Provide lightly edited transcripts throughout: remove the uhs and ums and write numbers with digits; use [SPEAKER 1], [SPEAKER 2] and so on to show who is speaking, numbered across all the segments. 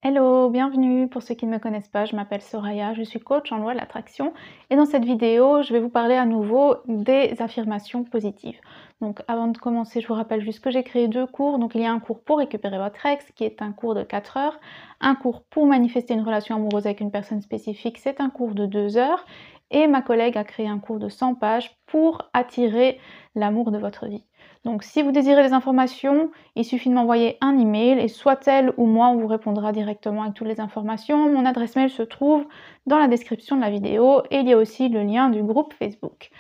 [SPEAKER 1] Hello, bienvenue. Pour ceux qui ne me connaissent pas, je m'appelle Soraya, je suis coach en loi de l'attraction et dans cette vidéo, je vais vous parler à nouveau des affirmations positives. Donc avant de commencer, je vous rappelle juste que j'ai créé 2 cours. Donc il y a un cours pour récupérer votre ex qui est un cours de 4 heures, un cours pour manifester une relation amoureuse avec une personne spécifique, c'est un cours de 2 heures et ma collègue a créé un cours de 100 pages pour attirer l'amour de votre vie. Donc si vous désirez des informations, il suffit de m'envoyer un email et soit elle ou moi on vous répondra directement avec toutes les informations. Mon adresse mail se trouve dans la description de la vidéo et il y a aussi le lien du groupe Facebook.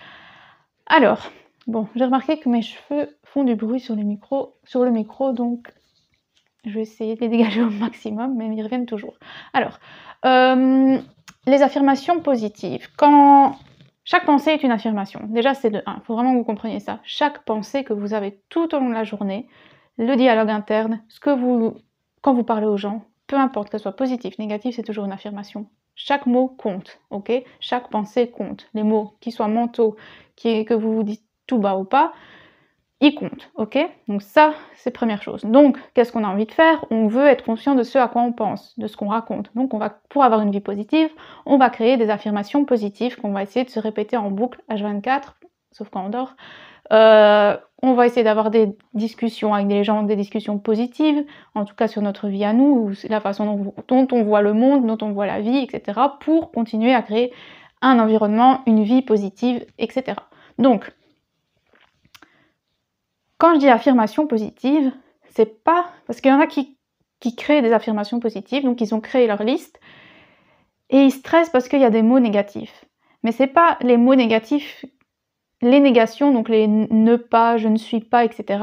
[SPEAKER 1] Alors, bon, j'ai remarqué que mes cheveux font du bruit sur le micro, donc je vais essayer de les dégager au maximum, mais ils reviennent toujours. Alors, les affirmations positives. Quand chaque pensée est une affirmation. Déjà, c'est de 1. Il faut vraiment que vous compreniez ça. Chaque pensée que vous avez tout au long de la journée, le dialogue interne, quand vous parlez aux gens, peu importe que ce soit positif, négatif, c'est toujours une affirmation. Chaque mot compte, ok? Chaque pensée compte. Les mots, qu'ils soient mentaux, que vous vous dites tout bas ou pas, ils comptent, ok? Donc ça, c'est première chose. Donc, qu'est-ce qu'on a envie de faire? On veut être conscient de ce à quoi on pense, de ce qu'on raconte. Donc, pour avoir une vie positive, on va créer des affirmations positives qu'on va essayer de se répéter en boucle H24, sauf quand on dort. On va essayer d'avoir des discussions avec des gens, des discussions positives, en tout cas sur notre vie à nous, la façon dont on voit le monde, dont on voit la vie, etc., pour continuer à créer un environnement, une vie positive, etc. Donc, quand je dis affirmation positive, c'est pas... Parce qu'il y en a qui créent des affirmations positives, donc ils ont créé leur liste, et ils stressent parce qu'il y a des mots négatifs. Mais c'est pas les mots négatifs, les négations, donc les ne pas, je ne suis pas, etc.,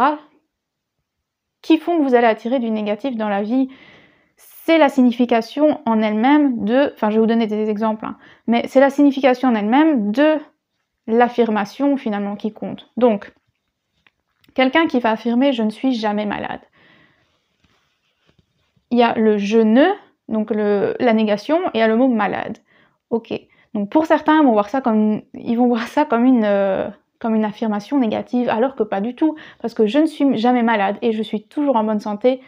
[SPEAKER 1] qui font que vous allez attirer du négatif dans la vie. C'est la signification en elle-même de... Enfin, je vais vous donner des exemples, hein, mais c'est la signification en elle-même de l'affirmation, finalement, qui compte. Donc, quelqu'un qui va affirmer « je ne suis jamais malade ». Il y a le « je ne », donc la négation, et il y a le mot « malade ». Ok. Donc pour certains, ils vont voir ça comme une affirmation négative, alors que pas du tout, parce que « je ne suis jamais malade » et « je suis toujours en bonne santé »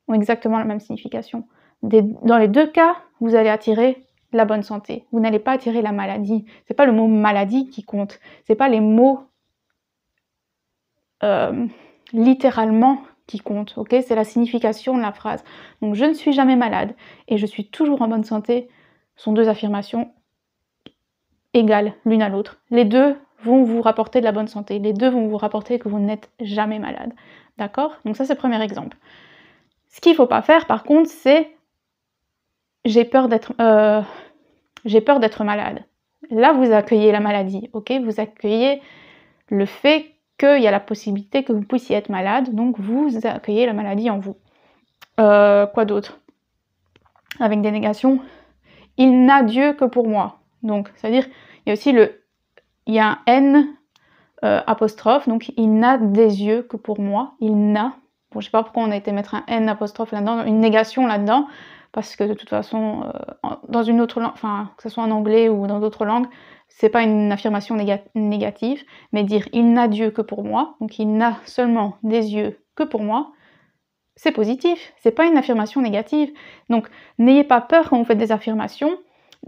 [SPEAKER 1] ont exactement la même signification. Dans les deux cas, vous allez attirer la bonne santé. Vous n'allez pas attirer la maladie. C'est pas le mot « maladie » qui compte. C'est pas les mots littéralement qui compte, ok? C'est la signification de la phrase. Donc je ne suis jamais malade et je suis toujours en bonne santé sont deux affirmations égales l'une à l'autre. Les deux vont vous rapporter de la bonne santé. Les deux vont vous rapporter que vous n'êtes jamais malade. D'accord? Donc ça c'est le premier exemple. Ce qu'il ne faut pas faire par contre, c'est j'ai peur d'être malade. Là vous accueillez la maladie, ok? Vous accueillez le fait qu'il y a la possibilité que vous puissiez être malade, donc vous accueillez la maladie en vous. Quoi d'autre? Avec des négations, il n'a Dieu que pour moi. Donc, c'est-à-dire, il y a aussi il y a un N apostrophe, donc il n'a des yeux que pour moi. Il n'a. Bon, je sais pas pourquoi on a été mettre un N apostrophe là-dedans, une négation là-dedans, parce que de toute façon, dans une autre langue, enfin, que ce soit en anglais ou dans d'autres langues, c'est pas une affirmation négative, mais dire il n'a Dieu que pour moi, donc il n'a seulement des yeux que pour moi, c'est positif, c'est pas une affirmation négative. Donc n'ayez pas peur quand vous faites des affirmations.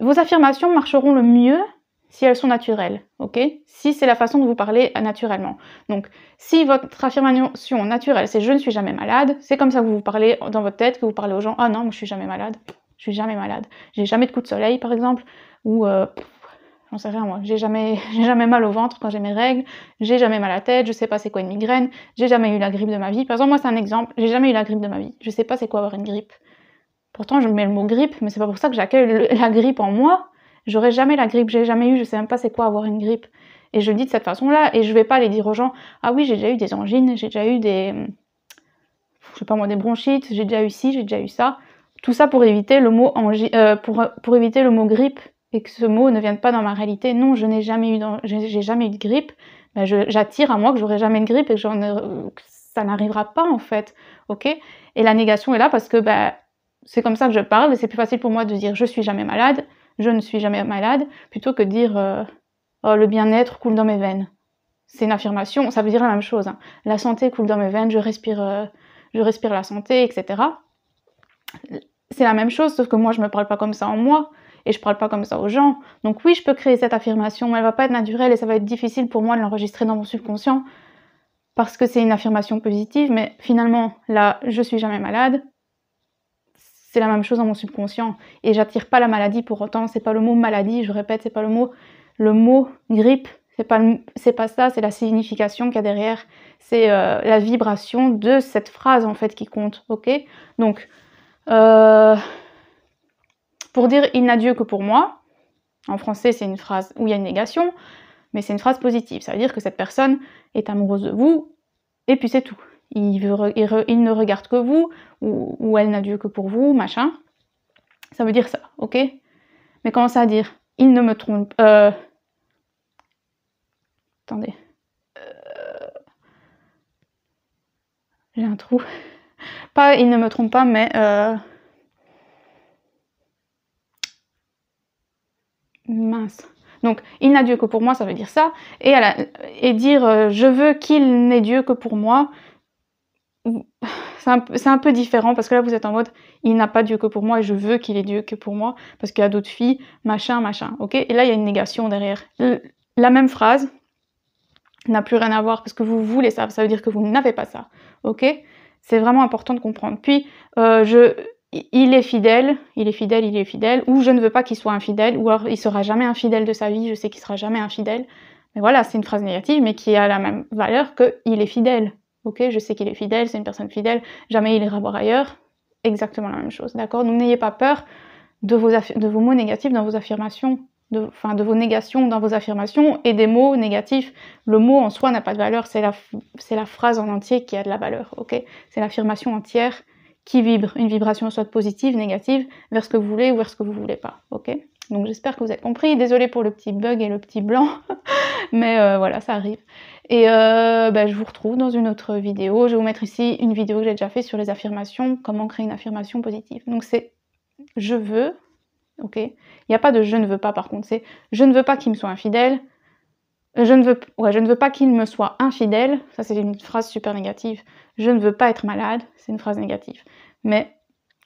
[SPEAKER 1] Vos affirmations marcheront le mieux si elles sont naturelles, ok? Si c'est la façon dont vous parlez naturellement. Donc si votre affirmation naturelle c'est je ne suis jamais malade, c'est comme ça que vous parlez dans votre tête, que vous parlez aux gens, ah non, moi, je suis jamais malade, j'ai jamais de coup de soleil par exemple, ou j'en sais rien moi, j'ai jamais mal au ventre quand j'ai mes règles, j'ai jamais mal à la tête, je sais pas c'est quoi une migraine, j'ai jamais eu la grippe de ma vie. Par exemple, moi c'est un exemple, j'ai jamais eu la grippe de ma vie, je sais pas c'est quoi avoir une grippe. Pourtant je mets le mot grippe, mais c'est pas pour ça que j'accueille la grippe en moi. J'aurais jamais la grippe, j'ai jamais eu, je sais même pas c'est quoi avoir une grippe. Et je le dis de cette façon-là, et je vais pas aller dire aux gens, ah oui j'ai déjà eu des angines, j'ai déjà eu des, je sais pas moi, des bronchites, j'ai déjà eu ci, j'ai déjà eu ça. Tout ça pour éviter le mot pour éviter le mot grippe et que ce mot ne vienne pas dans ma réalité. Non, je n'ai jamais eu j'ai jamais eu de grippe. Ben j'attire à moi que j'aurai jamais de grippe et que ça n'arrivera pas en fait, ok? Et la négation est là parce que ben, c'est comme ça que je parle et c'est plus facile pour moi de dire je suis jamais malade, je ne suis jamais malade, plutôt que de dire oh, le bien-être coule dans mes veines. C'est une affirmation, ça veut dire la même chose. Hein. La santé coule dans mes veines, je respire la santé, etc. c'est la même chose, sauf que moi, je me parle pas comme ça en moi, et je parle pas comme ça aux gens. Donc oui, je peux créer cette affirmation, mais elle va pas être naturelle, et ça va être difficile pour moi de l'enregistrer dans mon subconscient, parce que c'est une affirmation positive, mais finalement, là, je suis jamais malade, c'est la même chose dans mon subconscient, et j'attire pas la maladie pour autant, c'est pas le mot maladie, je répète, c'est pas le mot grippe, c'est pas ça, c'est la signification qu'il y a derrière, c'est la vibration de cette phrase en fait qui compte, ok? Donc, pour dire « il n'a Dieu que pour moi », en français c'est une phrase où il y a une négation, mais c'est une phrase positive, ça veut dire que cette personne est amoureuse de vous, et puis c'est tout. Il ne regarde que vous, ou elle n'a Dieu que pour vous, machin. Ça veut dire ça, ok? Mais comment ça veut dire? Il ne me trompe... Attendez. J'ai un trou. Pas il ne me trompe pas, mais... Mince. Donc, il n'a Dieu que pour moi, ça veut dire ça. Et dire je veux qu'il n'ait Dieu que pour moi, c'est un peu différent, parce que là, vous êtes en mode il n'a pas Dieu que pour moi et je veux qu'il ait Dieu que pour moi, parce qu'il y a d'autres filles, machin, machin, ok? Et là, il y a une négation derrière. La même phrase n'a plus rien à voir, parce que vous voulez ça, ça veut dire que vous n'avez pas ça, ok? C'est vraiment important de comprendre. Puis, il est fidèle, ou je ne veux pas qu'il soit infidèle, ou alors il sera jamais infidèle de sa vie, je sais qu'il sera jamais infidèle. Mais voilà, c'est une phrase négative, mais qui a la même valeur que il est fidèle. Ok, je sais qu'il est fidèle, c'est une personne fidèle, jamais il ira voir ailleurs. Exactement la même chose, d'accord? Donc n'ayez pas peur de vos mots négatifs dans vos affirmations, de vos négations dans vos affirmations, et des mots négatifs. Le mot en soi n'a pas de valeur, c'est la phrase en entier qui a de la valeur, ok? C'est l'affirmation entière qui vibre, une vibration soit positive, négative, vers ce que vous voulez ou vers ce que vous voulez pas, ok? Donc j'espère que vous avez compris, désolée pour le petit bug et le petit blanc, mais voilà, ça arrive. Et je vous retrouve dans une autre vidéo, je vais vous mettre ici une vidéo que j'ai déjà fait sur les affirmations, comment créer une affirmation positive. Donc c'est « je veux », ok? Il n'y a pas de « je ne veux pas » par contre, c'est « je ne veux pas qu'il me soit infidèle », je ne veux pas qu'il me soit infidèle, ça c'est une phrase super négative. Je ne veux pas être malade, c'est une phrase négative. Mais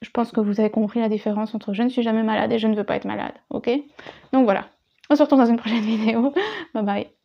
[SPEAKER 1] je pense que vous avez compris la différence entre je ne suis jamais malade et je ne veux pas être malade, ok? Donc voilà, on se retrouve dans une prochaine vidéo, bye bye.